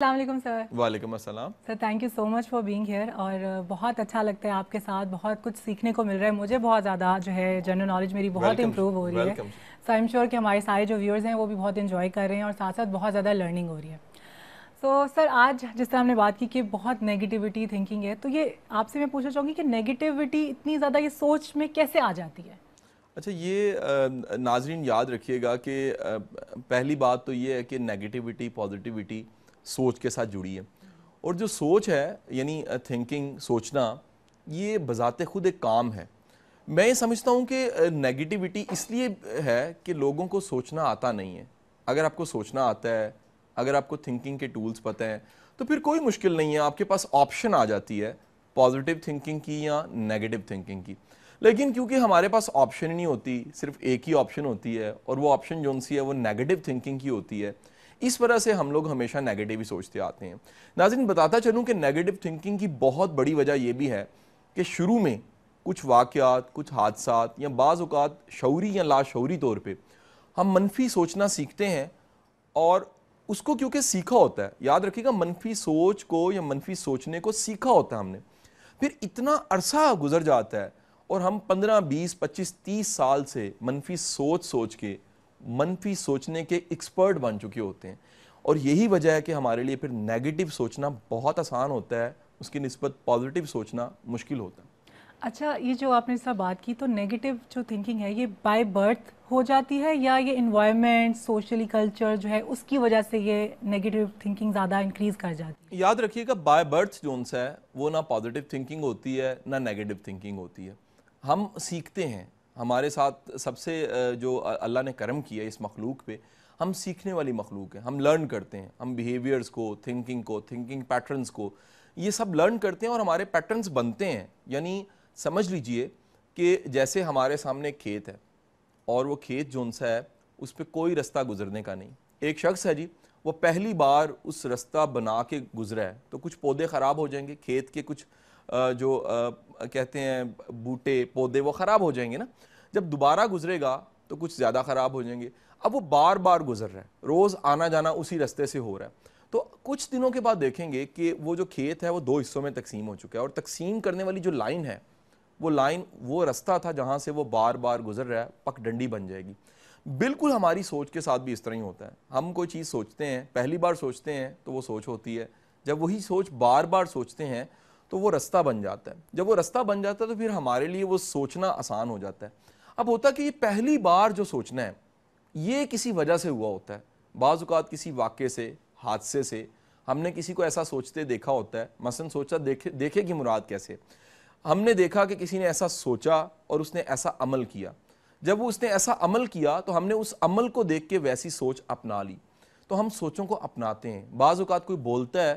السلام علیکم سر. وعلیکم السلام sir thank you so much for being here. اور بہت اچھا لگتا ہے آپ کے ساتھ, بہت کچھ سیکھنے کو مل رہا ہے مجھے, بہت زیادہ جو ہے جنرل نالج میری بہت امپروو ہو رہی ہے. سو آئی ایم شیور کہ ہمارے سارے جو ویورز ہیں وہ بھی بہت انجوائے کر رہے ہیں اور ساتھ ساتھ بہت زیادہ لرننگ ہو رہی ہے. سو سر آج جس طرح ہم نے بات کی کہ بہت نیگیٹیوٹی تھنکنگ ہے, تو یہ آپ سے میں پوچھنا چاہوں گی کہ نیگیٹیوٹی اتنی زیادہ یہ سوچ میں کیسے آ جاتی ہے؟ اچھا, یہ ناظرین یاد رکھیے گا کہ پہلی بات تو یہ ہے کہ نیگیٹیوٹی پازیٹیوٹی سوچ کے ساتھ جڑی ہے, اور جو سوچ ہے یعنی تھنکنگ, سوچنا, یہ بذات خود ایک کام ہے. میں یہ سمجھتا ہوں کہ نیگیٹیوٹی اس لیے ہے کہ لوگوں کو سوچنا آتا نہیں ہے. اگر آپ کو سوچنا آتا ہے, اگر آپ کو تھنکنگ کے ٹولز پتہ ہیں, تو پھر کوئی مشکل نہیں ہے, آپ کے پاس آپشن آ جاتی ہے پازیٹیو تھنکنگ کی یا نیگیٹیو تھنکنگ کی. لیکن کیونکہ ہمارے پاس آپشن نہیں ہوتی, صرف ایک ہی آپشن ہوتی ہے, اور وہ آپشن جو سی ہے وہ نیگیٹیو تھنکنگ کی ہوتی ہے, اس وجہ سے ہم لوگ ہمیشہ نیگیٹیو ہی سوچتے آتے ہیں. ناظرین بتاتا چلوں کہ نیگیٹیو تھنکنگ کی بہت بڑی وجہ یہ بھی ہے کہ شروع میں کچھ واقعات, کچھ حادثات یا بعض اوقات شعوری یا لاشعوری طور پہ ہم منفی سوچنا سیکھتے ہیں, اور اس کو کیونکہ سیکھا ہوتا ہے, یاد رکھیے گا منفی سوچ کو یا منفی سوچنے کو سیکھا ہوتا ہے ہم نے, پھر اتنا عرصہ گزر جاتا ہے اور ہم 15, 20, 25, 30 سال سے منفی سوچ کے منفی سوچنے کے ایکسپرٹ بن چکے ہوتے ہیں, اور یہی وجہ ہے کہ ہمارے لیے پھر نیگیٹو سوچنا بہت آسان ہوتا ہے, اس کی نسبت پازیٹیو سوچنا مشکل ہوتا ہے. اچھا, یہ جو آپ نے اس طرح بات کی, تو نیگیٹو جو تھنکنگ ہے یہ بائی برتھ ہو جاتی ہے یا یہ انوائرمنٹ, سوشلی کلچر جو ہے اس کی وجہ سے یہ نیگیٹو تھنکنگ زیادہ انکریز کر جاتی ہے؟ یاد رکھیے گا بائی برتھ جو ہے وہ نہ پازیٹیو تھنکنگ ہوتی ہے نہ نیگیٹو تھنکنگ ہوتی ہے. ہم سیکھتے ہیں, ہمارے ساتھ سب سے جو اللہ نے کرم کیا ہے اس مخلوق پہ, ہم سیکھنے والی مخلوق ہیں, ہم لرن کرتے ہیں, ہم بیہیویئرز کو, تھنکنگ پیٹرنز کو, یہ سب لرن کرتے ہیں اور ہمارے پیٹرنز بنتے ہیں. یعنی سمجھ لیجئے کہ جیسے ہمارے سامنے کھیت ہے, اور وہ کھیت جو ہے اس پہ کوئی رستہ گزرنے کا نہیں. ایک شخص ہے جی, وہ پہلی بار اس رستہ بنا کے گزرا ہے, تو کچھ پودے خراب ہو جائیں گے, کھیت کے کچھ جو کہتے ہیں بوٹے پودے وہ خراب ہو جائیں گے نا. جب دوبارہ گزرے گا تو کچھ زیادہ خراب ہو جائیں گے. اب وہ بار بار گزر رہا ہے, روز آنا جانا اسی رستے سے ہو رہا ہے, تو کچھ دنوں کے بعد دیکھیں گے کہ وہ جو کھیت ہے وہ 2 حصوں میں تقسیم ہو چکا ہے, اور تقسیم کرنے والی جو لائن ہے وہ لائن وہ رستہ تھا جہاں سے وہ بار بار گزر رہا ہے, پک ڈنڈی بن جائے گی. بالکل ہماری سوچ کے ساتھ بھی اس طرح ہی ہوتا ہے. ہم کوئی چیز سوچتے ہیں, پہلی بار سوچتے ہیں تو وہ سوچ ہوتی ہے, جب وہی سوچ بار بار سوچتے ہیں تو وہ رستہ بن جاتا ہے. جب وہ رستہ بن جاتا ہے تو پھر ہمارے لیے وہ سوچنا آسان ہو جاتا ہے. اب ہوتا ہے کہ یہ پہلی بار جو سوچنا ہے یہ کسی وجہ سے ہوا ہوتا ہے, بعض اوقات کسی واقعے سے, حادثے سے, ہم نے کسی کو ایسا سوچتے دیکھا ہوتا ہے, مثلا سوچا دیکھے کی مراد کیسے, ہم نے دیکھا کہ کسی نے ایسا سوچا اور اس نے ایسا عمل کیا. جب وہ اس نے ایسا عمل کیا تو ہم نے اس عمل کو دیکھ کے ویسی سوچ اپنا لی. تو ہم سوچوں کو اپناتے ہیں. بعض اوقات کوئی بولتا ہے,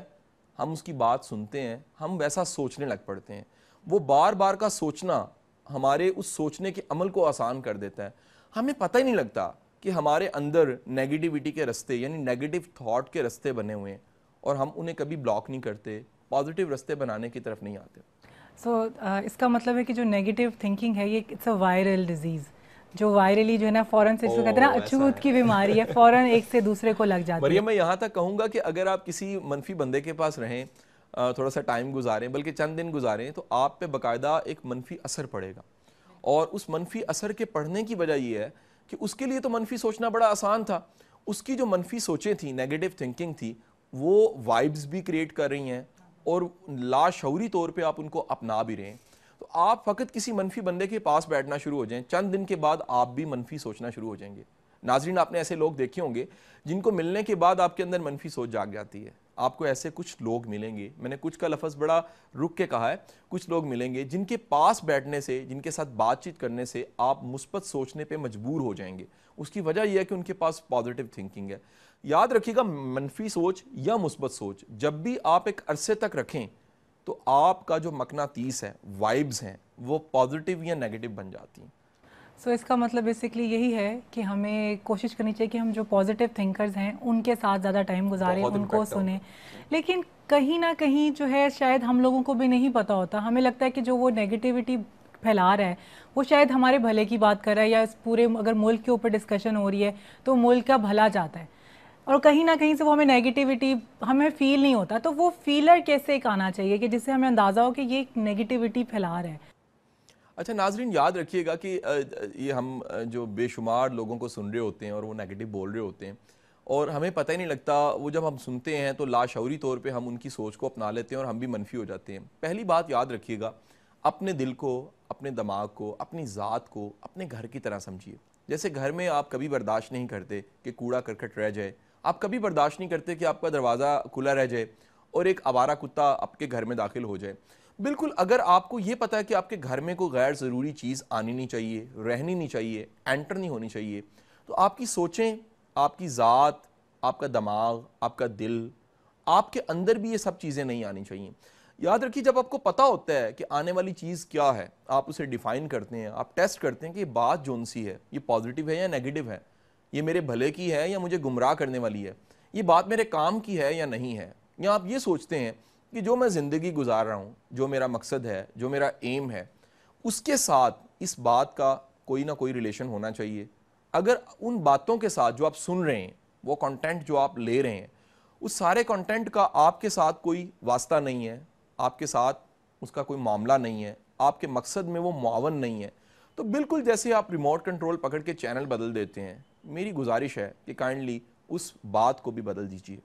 ہم اس کی بات سنتے ہیں, ہم ویسا سوچنے لگ پڑتے ہیں. وہ بار بار کا سوچنا ہمارے اس سوچنے کے عمل کو آسان کر دیتا ہے. ہمیں پتہ ہی نہیں لگتا کہ ہمارے اندر نیگیٹیوٹی کے رستے یعنی نیگیٹو تھاٹ کے رستے بنے ہوئے ہیں, اور ہم انہیں کبھی بلاک نہیں کرتے, پازیٹیو رستے بنانے کی طرف نہیں آتے. سو اس کا مطلب ہے کہ جو نیگیٹو تھنکنگ ہے یہ اٹس اے وائرل ڈیزیز, جو وائرلی جو ہے نا فوراً سے, اس کو کہتے ہیں نا اچھوت کی بیماری ہے, فوراً ایک سے دوسرے کو لگ جاتی ہے. مریم, میں یہاں تک کہوں گا کہ اگر آپ کسی منفی بندے کے پاس رہیں, تھوڑا سا ٹائم گزاریں, بلکہ چند دن گزاریں, تو آپ پہ باقاعدہ ایک منفی اثر پڑے گا. اور اس منفی اثر کے پڑھنے کی وجہ یہ ہے کہ اس کے لیے تو منفی سوچنا بڑا آسان تھا. اس کی جو منفی سوچیں تھیں, نیگیٹو تھنکنگ تھی, وہ وائبز بھی کریٹ کر رہی ہیں, اور لاشعوری طور پہ آپ ان کو اپنا بھی رہے ہیں. تو آپ فقط کسی منفی بندے کے پاس بیٹھنا شروع ہو جائیں, چند دن کے بعد آپ بھی منفی سوچنا شروع ہو جائیں گے. ناظرین, آپ نے ایسے لوگ دیکھے ہوں گے جن کو ملنے کے بعد آپ کے اندر منفی سوچ جاگ جاتی ہے. آپ کو ایسے کچھ لوگ ملیں گے, میں نے کچھ کا لفظ بڑا رک کے کہا ہے, کچھ لوگ ملیں گے جن کے پاس بیٹھنے سے, جن کے ساتھ بات چیت کرنے سے آپ مثبت سوچنے پہ مجبور ہو جائیں گے. اس کی وجہ یہ ہے کہ ان کے پاس پازیٹیو تھنکنگ ہے. یاد رکھیے گا, منفی سوچ یا مثبت سوچ جب بھی آپ ایک عرصے تک رکھیں تو آپ کا جو مقناطیس ہے, وائبز ہیں, وہ پازیٹیو یا نیگیٹو بن جاتی ہیں. سو اس کا مطلب بیسکلی یہی ہے کہ ہمیں کوشش کرنی چاہیے کہ ہم جو پازیٹیو تھنکرز ہیں ان کے ساتھ زیادہ ٹائم گزاریں, ان کو سنیں. لیکن کہیں نہ کہیں جو ہے شاید ہم لوگوں کو بھی نہیں پتہ ہوتا, ہمیں لگتا ہے کہ جو وہ نیگیٹیوٹی پھیلا رہا ہے وہ شاید ہمارے بھلے کی بات کر رہا ہے, یا اس پورے اگر ملک کے اوپر ڈسکشن ہو رہی ہے تو ملک کا بھلا چاہتا ہے. اور کہیں نہ کہیں سے وہ ہمیں نیگیٹیوٹی ہمیں فیل نہیں ہوتا، تو وہ فیلر کیسے ایک آنا چاہیے کہ جس سے ہمیں اندازہ ہو کہ یہ نیگیٹیوٹی پھیلا رہا ہے؟ اچھا ناظرین یاد رکھیے گا کہ یہ ہم جو بے شمار لوگوں کو سن رہے ہوتے ہیں اور وہ نیگیٹو بول رہے ہوتے ہیں اور ہمیں پتہ ہی نہیں لگتا، وہ جب ہم سنتے ہیں تو لاشعوری طور پہ ہم ان کی سوچ کو اپنا لیتے ہیں اور ہم بھی منفی ہو جاتے ہیں۔ پہلی بات یاد رکھیے گا، اپنے دل کو، اپنے دماغ کو، اپنی ذات کو اپنے گھر کی طرح سمجھیے۔ جیسے گھر میں آپ کبھی برداشت نہیں کرتے کہ کوڑا کرکٹ رہ جائے، آپ کبھی برداشت نہیں کرتے کہ آپ کا دروازہ کھلا رہ جائے اور ایک آوارہ کتا آپ کے گھر میں داخل ہو جائے۔ بالکل اگر آپ کو یہ پتہ ہے کہ آپ کے گھر میں کوئی غیر ضروری چیز آنی نہیں چاہیے، رہنی نہیں چاہیے، انٹر نہیں ہونی چاہیے، تو آپ کی سوچیں، آپ کی ذات، آپ کا دماغ، آپ کا دل، آپ کے اندر بھی یہ سب چیزیں نہیں آنی چاہیے۔ یاد رکھیے جب آپ کو پتہ ہوتا ہے کہ آنے والی چیز کیا ہے، آپ اسے ڈیفائن کرتے ہیں، آپ ٹیسٹ کرتے ہیں کہ یہ بات جون سی ہے یہ پازیٹیو ہے یا نیگیٹو ہے، یہ میرے بھلے کی ہے یا مجھے گمراہ کرنے والی ہے، یہ بات میرے کام کی ہے یا نہیں ہے، یا آپ یہ سوچتے ہیں کہ جو میں زندگی گزار رہا ہوں، جو میرا مقصد ہے، جو میرا ایم ہے، اس کے ساتھ اس بات کا کوئی نہ کوئی ریلیشن ہونا چاہیے۔ اگر ان باتوں کے ساتھ جو آپ سن رہے ہیں، وہ کنٹینٹ جو آپ لے رہے ہیں، اس سارے کنٹینٹ کا آپ کے ساتھ کوئی واسطہ نہیں ہے، آپ کے ساتھ اس کا کوئی معاملہ نہیں ہے، آپ کے مقصد میں وہ معاون نہیں ہے، تو بالکل جیسے آپ ریموٹ کنٹرول پکڑ کے چینل بدل دیتے ہیں، میری گزارش ہے کہ کائنڈلی اس بات کو بھی بدل دیجیے۔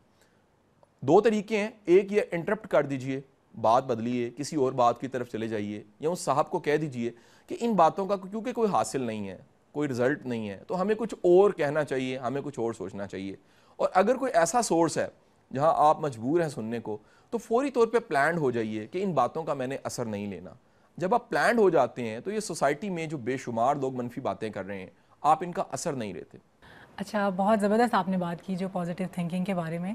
دو طریقے ہیں، ایک یہ انٹرپٹ کر دیجئے، بات بدلیے، کسی اور بات کی طرف چلے جائیے، یا اس صاحب کو کہہ دیجئے کہ ان باتوں کا کیونکہ کوئی حاصل نہیں ہے، کوئی رزلٹ نہیں ہے، تو ہمیں کچھ اور کہنا چاہیے، ہمیں کچھ اور سوچنا چاہیے۔ اور اگر کوئی ایسا سورس ہے جہاں آپ مجبور ہیں سننے کو، تو فوری طور پہ پلانڈ ہو جائیے کہ ان باتوں کا میں نے اثر نہیں لینا۔ جب آپ پلانڈ ہو جاتے ہیں تو یہ سوسائٹی میں جو بے شمار لوگ منفی باتیں کر رہے ہیں، آپ ان کا اثر نہیں لیتے۔ اچھا، بہت زبردست آپ نے بات کی جو پازیٹیو تھنکنگ کے بارے میں۔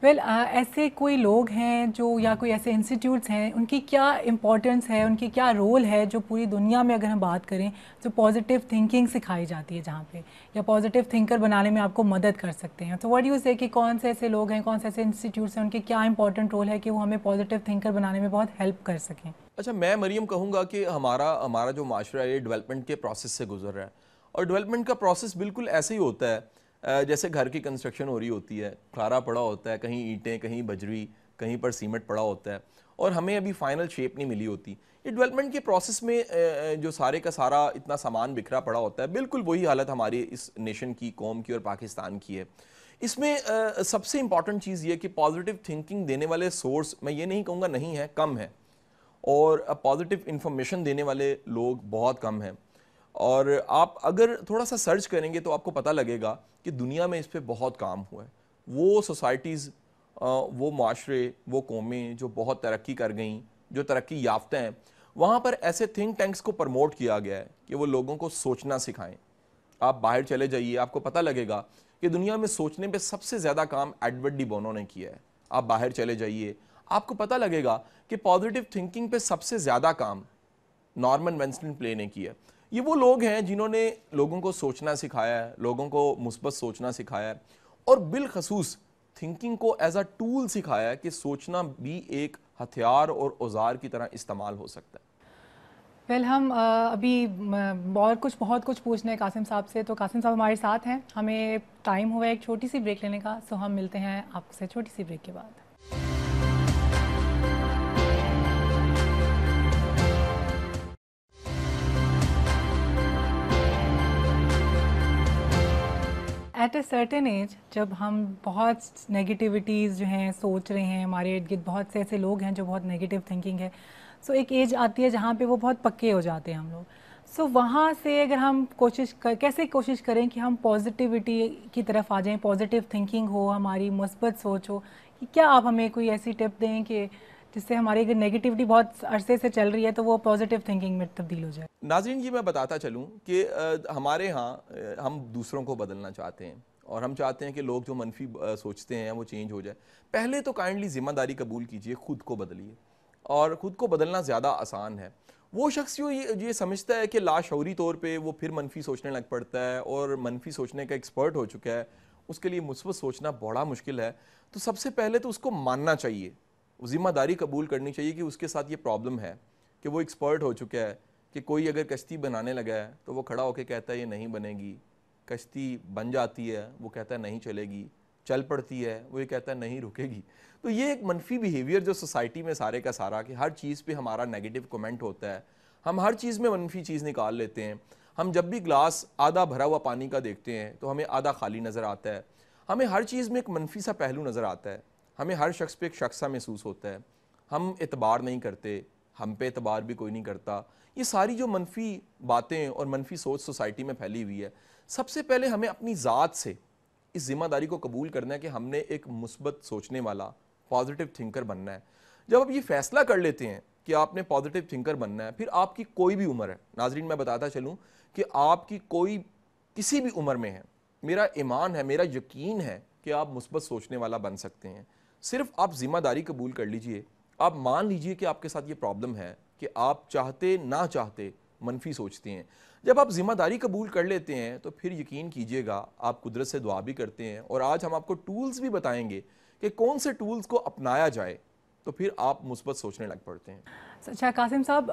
ایسے کوئی لوگ ہیں جو یا کوئی ایسے انسٹیٹیوٹس ہیں، ان کی کیا امپورٹنس ہے، ان کی کیا رول ہے جو پوری دنیا میں اگر ہم بات کریں جو پازیٹیو تھنکنگ سکھائی جاتی ہے جہاں پہ، یا پازیٹیو تھنکر بنانے میں آپ کو مدد کر سکتے ہیں؟ تو واٹ یو سے کہ کون سے ایسے لوگ ہیں، کون سے ایسے انسٹیٹیوٹس ہیں، ان کے کیا امپورٹنٹ رول ہے کہ وہ ہمیں پازیٹیو تھنکر بنانے میں بہت ہیلپ کر سکیں؟ اچھا میں مریم کہوں گا کہ ہمارا جو معاشرہ ہے یہ ڈیولپمنٹ کے پروسیس سے گزر رہا ہے، اور ڈیولپمنٹ کا پروسیس بالکل ایسے ہی ہوتا ہے جیسے گھر کی کنسٹرکشن ہو رہی ہوتی ہے، کھارا پڑا ہوتا ہے، کہیں اینٹیں، کہیں بجری، کہیں پر سیمنٹ پڑا ہوتا ہے، اور ہمیں ابھی فائنل شیپ نہیں ملی ہوتی۔ یہ ڈیولپمنٹ کے پروسیس میں جو سارے کا سارا اتنا سامان بکھرا پڑا ہوتا ہے، بالکل وہی حالت ہماری اس نیشن کی، قوم کی اور پاکستان کی ہے۔ اس میں سب سے امپورٹنٹ چیز یہ کہ پازیٹیو تھنکنگ دینے والے سورس، میں یہ نہیں کہوں گا نہیں ہے، کم ہے، اور پازیٹیو انفارمیشن دینے والے لوگ بہت کم ہیں۔ اور آپ اگر تھوڑا سا سرچ کریں گے تو آپ کو پتہ لگے گا کہ دنیا میں اس پہ بہت کام ہوا ہے۔ وہ سوسائٹیز، وہ معاشرے، وہ قومیں جو بہت ترقی کر گئیں، جو ترقی یافتہ ہیں، وہاں پر ایسے تھنک ٹینکس کو پروموٹ کیا گیا ہے کہ وہ لوگوں کو سوچنا سکھائیں۔ آپ باہر چلے جائیے، آپ کو پتہ لگے گا کہ دنیا میں سوچنے پہ سب سے زیادہ کام ایڈورڈ ڈی بونو نے کیا ہے۔ آپ باہر چلے جائیے، آپ کو پتہ لگے گا کہ پازیٹیو تھنکنگ پہ سب سے زیادہ کام نارمن وینسٹن پلے نے کیا ہے۔ یہ وہ لوگ ہیں جنہوں نے لوگوں کو سوچنا سکھایا ہے، لوگوں کو مثبت سوچنا سکھایا ہے، اور بالخصوص تھنکنگ کو ایز اے ٹول سکھایا ہے کہ سوچنا بھی ایک ہتھیار اور اوزار کی طرح استعمال ہو سکتا ہے۔ ہم ابھی بہت کچھ پوچھنا ہے قاسم صاحب سے، تو قاسم صاحب ہمارے ساتھ ہیں، ہمیں ٹائم ہوا ہے ایک چھوٹی سی بریک لینے کا، سو ہم ملتے ہیں آپ سے چھوٹی سی بریک کے بعد۔ ایٹ اے سرٹن ایج جب ہم بہت نگیٹیوٹیز جو ہیں سوچ رہے ہیں، ہمارے ارد گرد بہت سے ایسے لوگ ہیں جو بہت نگیٹیو تھنکنگ ہے، سو ایک ایج آتی ہے جہاں پہ وہ بہت پکے ہو جاتے ہیں ہم لوگ۔ سو وہاں سے اگر ہم کیسے کوشش کریں کہ ہم پازیٹیوٹی کی طرف آ جائیں، پازیٹیو تھنکنگ ہو، ہماری مثبت سوچ ہو، کیا آپ ہمیں کوئی ایسی ٹپ دیں کہ جس سے ہماری اگر نیگیٹیوٹی بہت عرصے سے چل رہی ہے تو وہ پازیٹیو تھنکنگ میں تبدیل ہو جائے؟ ناظرین یہ میں بتاتا چلوں کہ ہمارے ہاں ہم دوسروں کو بدلنا چاہتے ہیں، اور ہم چاہتے ہیں کہ لوگ جو منفی سوچتے ہیں وہ چینج ہو جائے۔ پہلے تو کائنڈلی ذمہ داری قبول کیجئے، خود کو بدلیے، اور خود کو بدلنا زیادہ آسان ہے۔ وہ شخص جو یہ سمجھتا ہے کہ لاشعوری طور پہ وہ پھر منفی سوچنے لگ پڑتا ہے اور منفی سوچنے کا ایکسپرٹ ہو چکا ہے، اس کے لیے مثبت سوچنا بڑا مشکل ہے۔ تو سب سے پہلے تو اس کو ماننا چاہیے، ذمہ داری قبول کرنی چاہیے کہ اس کے ساتھ یہ پرابلم ہے، کہ وہ ایکسپرٹ ہو چکا ہے، کہ کوئی اگر کشتی بنانے لگا ہے تو وہ کھڑا ہو کے کہتا ہے یہ نہیں بنے گی، کشتی بن جاتی ہے وہ کہتا ہے نہیں چلے گی، چل پڑتی ہے, وہ یہ کہتا ہے نہیں رکے گی. تو یہ ایک منفی بیہیویئر جو سوسائٹی میں سارے کا سارا, کہ ہر چیز پہ ہمارا نیگیٹو کمنٹ ہوتا ہے, ہم ہر چیز میں منفی چیز نکال لیتے ہیں. ہم جب بھی گلاس آدھا بھرا ہوا پانی کا دیکھتے ہیں تو ہمیں آدھا خالی نظر آتا ہے. ہمیں ہر چیز میں ایک منفی سا پہلو نظر آتا ہے. ہمیں ہر شخص پہ ایک شخص سا محسوس ہوتا ہے. ہم اعتبار نہیں کرتے, ہم پہ اعتبار بھی کوئی نہیں کرتا. یہ ساری جو منفی باتیں اور منفی سوچ سوسائٹی میں پھیلی ہوئی ہے, سب سے پہلے ہمیں اپنی ذات سے اس ذمہ داری کو قبول کرنا ہے کہ ہم نے ایک مثبت سوچنے والا پازیٹیو تھنکر بننا ہے. جب آپ یہ فیصلہ کر لیتے ہیں کہ آپ نے پازیٹیو تھنکر بننا ہے, پھر آپ کی کوئی بھی عمر ہے, ناظرین میں بتاتا چلوں کہ آپ کی کوئی کسی بھی عمر میں ہے, میرا ایمان ہے, میرا یقین ہے کہ آپ مثبت سوچنے والا بن سکتے ہیں. صرف آپ ذمہ داری قبول کر لیجئے, آپ مان لیجئے کہ آپ کے ساتھ یہ پرابلم ہے کہ آپ چاہتے نہ چاہتے منفی سوچتے ہیں. جب آپ ذمہ داری قبول کر لیتے ہیں تو پھر یقین کیجئے گا آپ قدرت سے دعا بھی کرتے ہیں, اور آج ہم آپ کو ٹولز بھی بتائیں گے کہ کون سے ٹولز کو اپنایا جائے تو پھر آپ مثبت سوچنے لگ پڑتے ہیں. اچھا قاسم صاحب,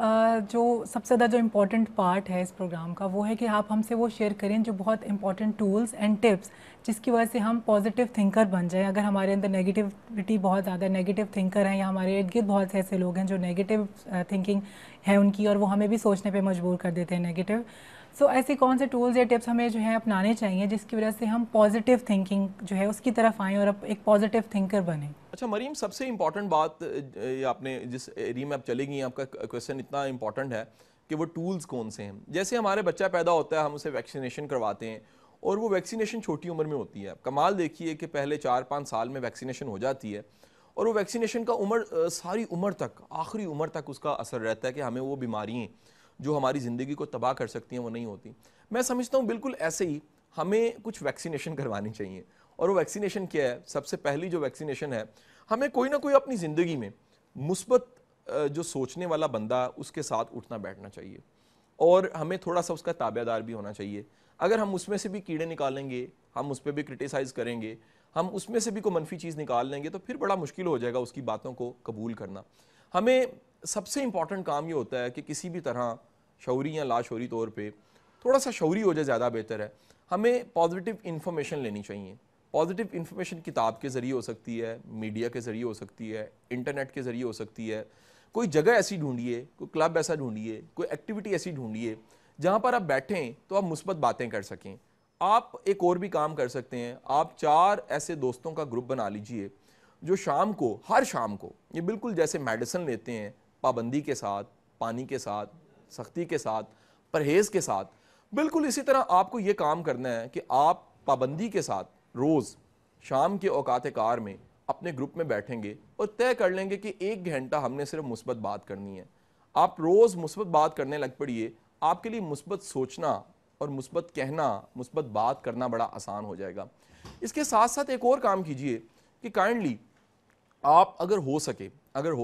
جو سب سے زیادہ جو امپورٹنٹ پارٹ ہے اس پروگرام کا وہ ہے کہ آپ ہم سے وہ شیئر کریں جو بہت امپورٹنٹ ٹولز اینڈ ٹپس جس کی وجہ سے ہم پازیٹیو تھنکر بن جائیں. اگر ہمارے اندر نیگیٹیوٹی بہت زیادہ نیگیٹیو تھنکر ہیں یا ہمارے ارد گرد بہت سے ایسے لوگ ہیں جو نیگیٹیو تھنکنگ ہے ان کی, اور وہ ہمیں بھی سوچنے پہ مجبور کر دیتے ہیں نیگیٹیو. سو ایسی کون سے ٹولز یا ٹپس ہمیں جو ہیں اپنانے چاہیے جس کی وجہ سے ہم پازیٹیو تھنکنگ جو ہے اس کی طرف آئیں اور ایک پازیٹیو تھنکر بنیں؟ اچھا مریم, سب سے امپورٹنٹ بات آپ نے جس ایریا میں آپ چلے گی, آپ کا کویسچن اتنا امپورٹنٹ ہے کہ وہ ٹولز کون سے ہیں. جیسے ہمارے بچہ پیدا ہوتا ہے, ہم اسے ویکسینیشن کرواتے ہیں, اور وہ ویکسینیشن چھوٹی عمر میں ہوتی ہے. کمال دیکھیے کہ پہلے 4-5 سال میں ویکسینیشن ہو جاتی ہے, اور وہ ویکسینیشن کا عمر ساری عمر تک, آخری عمر تک اس کا اثر رہتا ہے کہ ہمیں وہ بیماریاں جو ہماری زندگی کو تباہ کر سکتی ہیں وہ نہیں ہوتی. میں سمجھتا ہوں بالکل ایسے ہی ہمیں کچھ ویکسینیشن کروانی چاہیے. اور وہ ویکسینیشن کیا ہے؟ سب سے پہلی جو ویکسینیشن ہے, ہمیں کوئی نہ کوئی اپنی زندگی میں مثبت جو سوچنے والا بندہ اس کے ساتھ اٹھنا بیٹھنا چاہیے, اور ہمیں تھوڑا سا اس کا تابع دار بھی ہونا چاہیے. اگر ہم اس میں سے بھی کیڑے نکالیں گے, ہم اس پہ بھی کرٹیسائز کریں گے, ہم اس میں سے بھی کوئی منفی چیز نکال لیں گے, تو پھر بڑا مشکل ہو جائے گا اس کی باتوں کو قبول کرنا. ہمیں سب سے امپورٹنٹ کام یہ ہوتا ہے کہ کسی بھی طرح شعوری یا لاشعوری طور پہ تھوڑا سا شعوری ہو جائے زیادہ بہتر ہے. ہمیں پازیٹیو انفارمیشن لینی چاہیے. پازیٹیو انفارمیشن کتاب کے ذریعے ہو سکتی ہے, میڈیا کے ذریعے ہو سکتی ہے, انٹرنیٹ کے ذریعے ہو سکتی ہے. کوئی جگہ ایسی ڈھونڈیے, کوئی کلب ایسا ڈھونڈیے, کوئی ایکٹیویٹی ایسی ڈھونڈیے جہاں پر آپ بیٹھیں تو آپ مثبت باتیں کر سکیں. آپ ایک اور بھی کام کر سکتے ہیں, آپ 4 ایسے دوستوں کا گروپ بنا لیجئے جو شام کو, ہر شام کو, یہ بالکل جیسے میڈیسن لیتے ہیں, پابندی کے ساتھ, پانی کے ساتھ, سختی کے ساتھ, پرہیز کے ساتھ, بالکل اسی طرح آپ کو یہ کام کرنا ہے کہ آپ پابندی کے ساتھ روز شام کے اوقات کار میں اپنے گروپ میں بیٹھیں گے اور طے کر لیں گے کہ 1 گھنٹہ ہم نے صرف مثبت بات کرنی ہے. آپ روز مثبت بات کرنے لگ پڑیے, آپ کے لیے مثبت سوچنا اور مثبت کہنا, مثبت بات کرنا بڑا آسان ہو جائے گا. اس کے ساتھ ساتھ ایک اور کام کیجئے کہ کائنڈلی آپ اگر ہو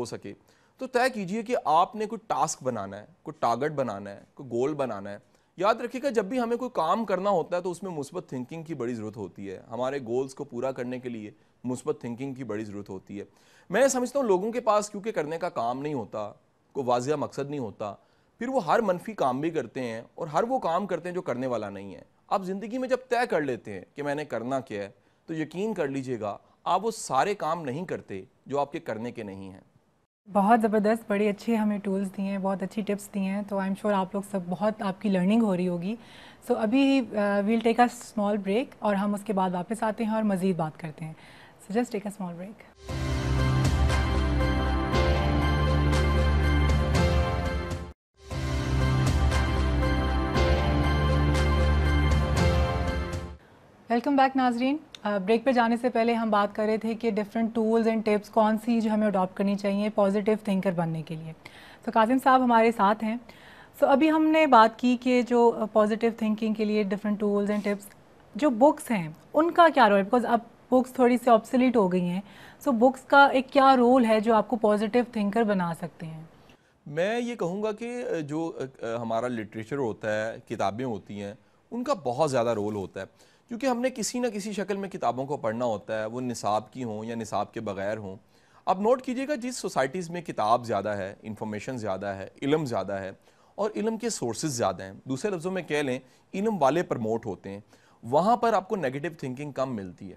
سکے تو طے کیجئے کہ آپ نے کوئی ٹاسک بنانا ہے, کوئی ٹارگٹ بنانا ہے, کوئی گول بنانا ہے. یاد رکھیے گا جب بھی ہمیں کوئی کام کرنا ہوتا ہے تو اس میں مثبت تھنکنگ کی بڑی ضرورت ہوتی ہے. ہمارے گولز کو پورا کرنے کے لیے مثبت تھنکنگ کی بڑی ضرورت ہوتی ہے. میں سمجھتا ہوں لوگوں کے پاس کیونکہ کرنے کا کام نہیں ہوتا, کوئی واضح مقصد نہیں ہوتا, پھر وہ ہر منفی کام بھی کرتے ہیں اور ہر وہ کام کرتے ہیں جو کرنے والا نہیں ہے. آپ زندگی میں جب طے کر لیتے ہیں کہ میں نے کرنا کیا ہے تو یقین کر لیجئے گا آپ وہ سارے کام نہیں کرتے جو آپ کے کرنے کے نہیں ہیں. بہت زبردست, بڑی اچھی ہمیں ٹولز دیے ہیں, بہت اچھی ٹپس دی ہیں, تو آئی ایم شیور آپ لوگ سب بہت آپ کی لرننگ ہو رہی ہوگی. سو ابھی we'll take a small break اور ہم اس کے بعد واپس آتے ہیں اور مزید بات کرتے ہیں. So just take a small break. Welcome back ناظرین. بریک پہ جانے سے پہلے ہم بات کر رہے تھے کہ ڈفرینٹ ٹولز اینڈ ٹپس کون سی جو ہمیں اڈاپٹ کرنی چاہیے پازیٹیو تھنکر بننے کے لیے. تو قاسم صاحب ہمارے ساتھ ہیں. سو ابھی ہم نے بات کی کہ جو پازیٹیو تھنکنگ کے لیے ڈفرینٹ ٹولز اینڈ ٹپس, جو بکس ہیں ان کا کیا رول ہے, بیکاز اب بکس تھوڑی سی آبسلیٹ ہو گئی ہیں. سو بکس کا ایک کیا رول ہے جو آپ کو پازیٹیو تھنکر بنا سکتے ہیں؟ میں یہ کہوں گا کہ جو ہمارا لٹریچر ہوتا ہے, کتابیں ہوتی ہیں, ان کا بہت زیادہ رول ہوتا ہے, کیونکہ ہم نے کسی نہ کسی شکل میں کتابوں کو پڑھنا ہوتا ہے, وہ نصاب کی ہوں یا نصاب کے بغیر ہوں. اب نوٹ کیجئے گا جس سوسائٹیز میں کتاب زیادہ ہے, انفارمیشن زیادہ ہے, علم زیادہ ہے اور علم کے سورسز زیادہ ہیں, دوسرے لفظوں میں کہہ لیں علم والے پرموٹ ہوتے ہیں, وہاں پر آپ کو نیگیٹو تھنکنگ کم ملتی ہے.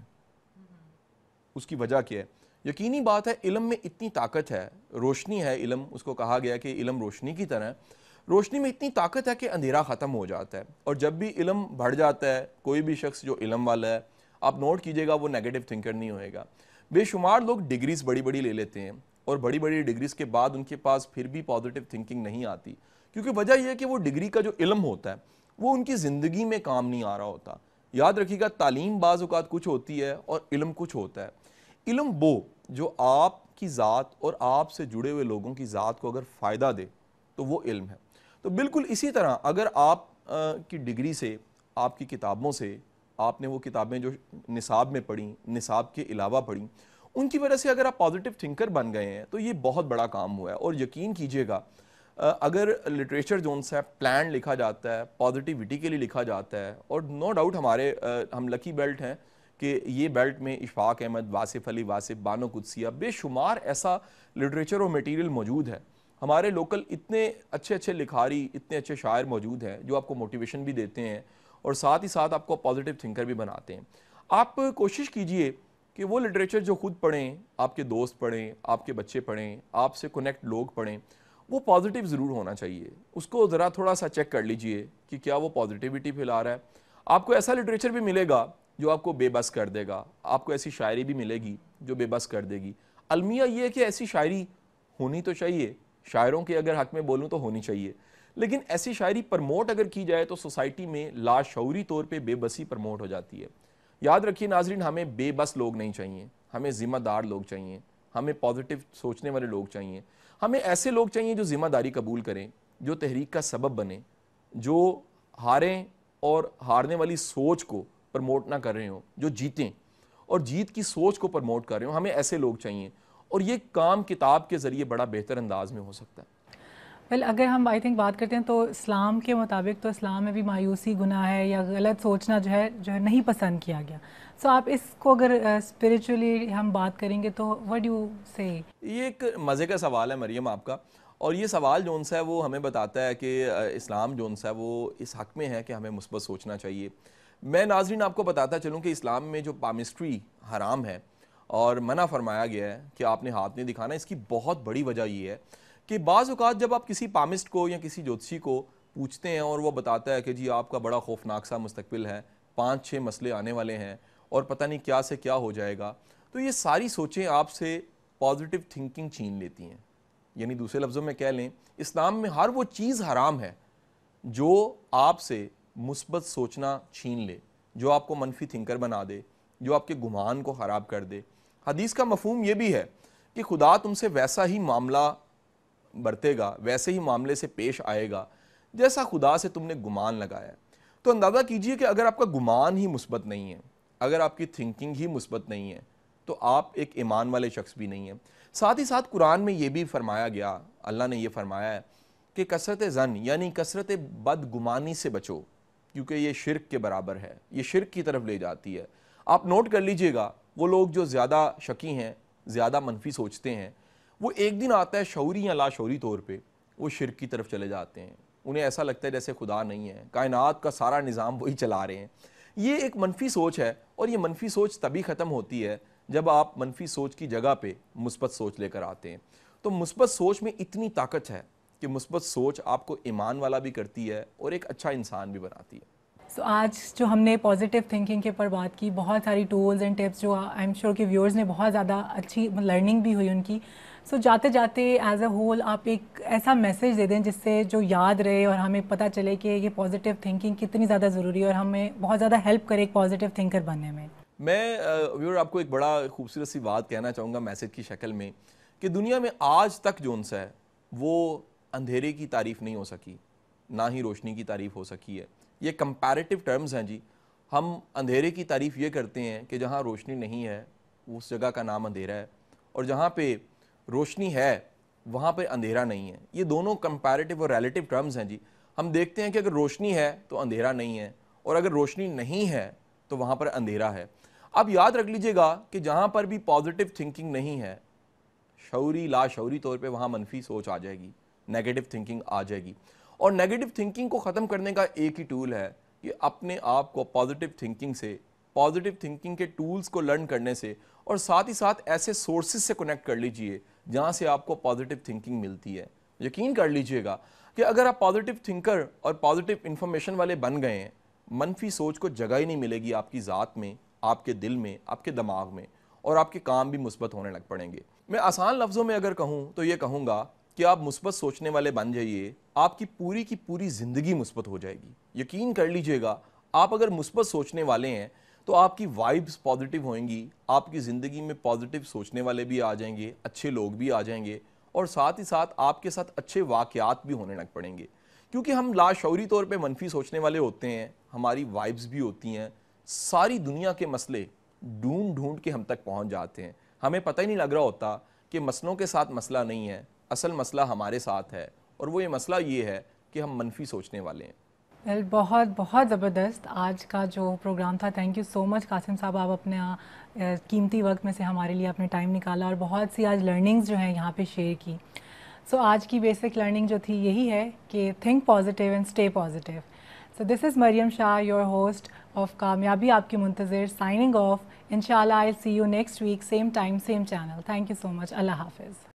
اس کی وجہ کیا ہے؟ یقینی بات ہے علم میں اتنی طاقت ہے، روشنی ہے علم، اس کو کہا گیا کہ علم روشنی کی طرح ہے، روشنی میں اتنی طاقت ہے کہ اندھیرا ختم ہو جاتا ہے. اور جب بھی علم بڑھ جاتا ہے، کوئی بھی شخص جو علم والا ہے، آپ نوٹ کیجئے گا وہ نیگیٹو تھنکر نہیں ہوئے گا. بے شمار لوگ ڈگریز بڑی بڑی لے لیتے ہیں اور بڑی بڑی ڈگریز کے بعد ان کے پاس پھر بھی پازیٹیو تھنکنگ نہیں آتی، کیونکہ وجہ یہ ہے کہ وہ ڈگری کا جو علم ہوتا ہے وہ ان کی زندگی میں کام نہیں آ رہا ہوتا. یاد رکھیے گا تعلیم بعض اوقات کچھ ہوتی ہے اور علم کچھ ہوتا ہے. علم وہ جو آپ کی ذات اور آپ سے جڑے ہوئے لوگوں کی ذات کو اگر فائدہ دے تو وہ علم ہے. تو بالکل اسی طرح اگر آپ کی ڈگری سے، آپ کی کتابوں سے، آپ نے وہ کتابیں جو نصاب میں پڑھیں، نصاب کے علاوہ پڑھیں، ان کی وجہ سے اگر آپ پازیٹیو تھنکر بن گئے ہیں تو یہ بہت بڑا کام ہوا ہے. اور یقین کیجئے گا اگر لٹریچر جو ہے پلان لکھا جاتا ہے، پازیٹیوٹی کے لیے لکھا جاتا ہے، اور نو ڈاؤٹ ہم لکی بیلٹ ہیں کہ یہ بیلٹ میں اشفاق احمد، واصف علی واصف، بانو قدسیہ، بے شمار ایسا لٹریچر اور میٹیریل موجود ہے. ہمارے لوکل اتنے اچھے اچھے لکھاری، اتنے اچھے شاعر موجود ہیں جو آپ کو موٹیویشن بھی دیتے ہیں اور ساتھ ہی ساتھ آپ کو پازیٹیو تھنکر بھی بناتے ہیں. آپ کوشش کیجئے کہ وہ لٹریچر جو خود پڑھیں، آپ کے دوست پڑھیں، آپ کے بچے پڑھیں، آپ سے کنیکٹ لوگ پڑھیں، وہ پازیٹیو ضرور ہونا چاہیے. اس کو ذرا تھوڑا سا چیک کر لیجئے کہ کیا وہ پازیٹیوٹی پھیلا رہا ہے. آپ کو ایسا لٹریچر بھی ملے گا جو آپ کو بے بس کر دے گا، آپ کو ایسی شاعری بھی ملے گی جو بے بس کر دے گی. المیہ یہ ہے کہ ایسی شاعری ہونی تو چاہیے، شاعروں کے اگر حق میں بولوں تو ہونی چاہیے، لیکن ایسی شاعری پرموٹ اگر کی جائے تو سوسائٹی میں لاشعوری طور پہ بے بسی پرموٹ ہو جاتی ہے. یاد رکھیے ناظرین، ہمیں بے بس لوگ نہیں چاہیے، ہمیں ذمہ دار لوگ چاہیے، ہمیں پازیٹیو سوچنے والے لوگ چاہیے، ہمیں ایسے لوگ چاہیے جو ذمہ داری قبول کریں، جو تحریک کا سبب بنیں، جو ہاریں اور ہارنے والی سوچ کو پرموٹ نہ کر رہے ہوں، جو جیتیں اور جیت کی سوچ کو پرموٹ کر رہے ہوں. ہمیں ایسے لوگ چاہیے اور یہ کام کتاب کے ذریعے بڑا بہتر انداز میں ہو سکتا ہے. اگر ہم آئی تھنک بات کرتے ہیں تو اسلام کے مطابق تو اسلام میں بھی مایوسی گناہ ہے یا غلط سوچنا جو ہے نہیں پسند کیا گیا. سو آپ اس کو اگر اسپریچولی ہم بات کریں گے تو وٹ ڈو سے؟ یہ ایک مزے کا سوال ہے مریم آپ کا، اور یہ سوال جو ہے وہ ہمیں بتاتا ہے کہ اسلام جو ہے وہ اس حق میں ہے کہ ہمیں مثبت سوچنا چاہیے. میں ناظرین آپ کو بتاتا چلوں کہ اسلام میں جو پامسٹری حرام ہے اور منع فرمایا گیا ہے کہ آپ نے ہاتھ نہیں دکھانا، اس کی بہت بڑی وجہ یہ ہے کہ بعض اوقات جب آپ کسی پامسٹ کو یا کسی جوتشی کو پوچھتے ہیں اور وہ بتاتا ہے کہ جی آپ کا بڑا خوفناک سا مستقبل ہے، 5-6 مسئلے آنے والے ہیں اور پتہ نہیں کیا سے کیا ہو جائے گا، تو یہ ساری سوچیں آپ سے پازیٹیو تھنکنگ چھین لیتی ہیں. یعنی دوسرے لفظوں میں کہہ لیں، اسلام میں ہر وہ چیز حرام ہے جو آپ سے مثبت سوچنا چھین لے، جو آپ کو منفی تھنکر بنا دے، جو آپ کے گمان کو خراب کر دے. حدیث کا مفہوم یہ بھی ہے کہ خدا تم سے ویسا ہی معاملہ برتے گا، ویسے ہی معاملے سے پیش آئے گا جیسا خدا سے تم نے گمان لگایا. تو اندازہ کیجئے کہ اگر آپ کا گمان ہی مثبت نہیں ہے، اگر آپ کی تھنکنگ ہی مثبت نہیں ہے، تو آپ ایک ایمان والے شخص بھی نہیں ہیں. ساتھ ہی ساتھ قرآن میں یہ بھی فرمایا گیا، اللہ نے یہ فرمایا ہے کہ کثرت ظن یعنی کثرت بدگمانی سے بچو، کیونکہ یہ شرک کے برابر ہے، یہ شرک کی طرف لے جاتی ہے. آپ نوٹ کر لیجئے گا وہ لوگ جو زیادہ شکی ہیں، زیادہ منفی سوچتے ہیں، وہ ایک دن آتا ہے شعوری یا لاشعوری طور پہ وہ شرک کی طرف چلے جاتے ہیں. انہیں ایسا لگتا ہے جیسے خدا نہیں ہے، کائنات کا سارا نظام وہی چلا رہے ہیں. یہ ایک منفی سوچ ہے، اور یہ منفی سوچ تبھی ختم ہوتی ہے جب آپ منفی سوچ کی جگہ پہ مثبت سوچ لے کر آتے ہیں. تو مثبت سوچ میں اتنی طاقت ہے کہ مثبت سوچ آپ کو ایمان والا بھی کرتی ہے اور ایک اچھا انسان بھی بناتی ہے. سو آج جو ہم نے پازیٹیو تھنکنگ کے اوپر بات کی، بہت ساری ٹولز اینڈ ٹپس جو آئی ایم شیور کہ ویورز نے بہت زیادہ اچھی لرننگ بھی ہوئی ان کی. سو جاتے جاتے ایز اے ہول آپ ایک ایسا میسیج دے دیں جس سے جو یاد رہے اور ہمیں پتہ چلے کہ یہ پازیٹیو تھنکنگ کتنی زیادہ ضروری ہے اور ہمیں بہت زیادہ ہیلپ کرے ایک پازیٹیو تھنکر بننے میں. میں ویور آپ کو ایک بڑا خوبصورت سی بات کہنا چاہوں گا میسیج کی شکل میں، کہ دنیا میں آج تک جو ہے وہ اندھیرے کی تعریف نہیں ہو سکی، نہ ہی روشنی کی تعریف ہو سکی ہے. یہ کمپیریٹیو ٹرمز ہیں جی. ہم اندھیرے کی تعریف یہ کرتے ہیں کہ جہاں روشنی نہیں ہے اس جگہ کا نام اندھیرا ہے، اور جہاں پہ روشنی ہے وہاں پہ اندھیرا نہیں ہے. یہ دونوں کمپیریٹیو اور ریلیٹیو ٹرمز ہیں جی. ہم دیکھتے ہیں کہ اگر روشنی ہے تو اندھیرا نہیں ہے، اور اگر روشنی نہیں ہے تو وہاں پر اندھیرا ہے. اب یاد رکھ لیجئے گا کہ جہاں پر بھی پازیٹیو تھنکنگ نہیں ہے، شعوری لاشعوری طور پہ وہاں منفی سوچ آ جائے گی، نیگیٹو تھنکنگ آ جائے گی. اور نیگیٹو تھنکنگ کو ختم کرنے کا ایک ہی ٹول ہے کہ اپنے آپ کو پازیٹیو تھنکنگ سے، پازیٹیو تھنکنگ کے ٹولز کو لرن کرنے سے اور ساتھ ہی ساتھ ایسے سورسز سے کنیکٹ کر لیجئے جہاں سے آپ کو پازیٹیو تھنکنگ ملتی ہے. یقین کر لیجئے گا کہ اگر آپ پازیٹیو تھنکر اور پازیٹیو انفارمیشن والے بن گئے ہیں, منفی سوچ کو جگہ ہی نہیں ملے گی آپ کی ذات میں, آپ کے دل میں, آپ کے دماغ میں, اور آپ کے کام بھی مثبت ہونے لگ پڑیں گے. میں آسان لفظوں میں اگر کہوں تو یہ کہوں گا کہ آپ مثبت سوچنے والے بن جائیے, آپ کی پوری زندگی مثبت ہو جائے گی. یقین کر لیجئے گا, آپ اگر مثبت سوچنے والے ہیں تو آپ کی وائبز پازیٹیو ہوئیں گی, آپ کی زندگی میں پازیٹیو سوچنے والے بھی آ جائیں گے, اچھے لوگ بھی آ جائیں گے, اور ساتھ ہی ساتھ آپ کے ساتھ اچھے واقعات بھی ہونے لگ پڑیں گے. کیونکہ ہم لاشعوری طور پہ منفی سوچنے والے ہوتے ہیں, ہماری وائبز بھی ہوتی ہیں, ساری دنیا کے مسئلے ڈھونڈ کے ہم تک پہنچ جاتے ہیں, ہمیں پتہ ہی نہیں لگ رہا ہوتا کہ مسئلوں کے ساتھ مسئلہ نہیں ہے, اصل مسئلہ ہمارے ساتھ ہے, اور وہ یہ مسئلہ یہ ہے کہ ہم منفی سوچنے والے ہیں. بہت بہت زبردست آج کا جو پروگرام تھا. تھینک یو سو مچ قاسم صاحب, آپ اپنے قیمتی وقت میں سے ہمارے لیے اپنے ٹائم نکالا اور بہت سی آج لرننگز جو ہیں یہاں پہ شیئر کی. سو آج کی بیسک لرننگ جو تھی یہی ہے کہ think positive and stay positive. So this is Maryam Shah, your host of Kamyabi آپ کی منتظر, سائننگ آف. انشاءاللہ I see you next week, same time same channel. Thank you so much. اللہ حافظ.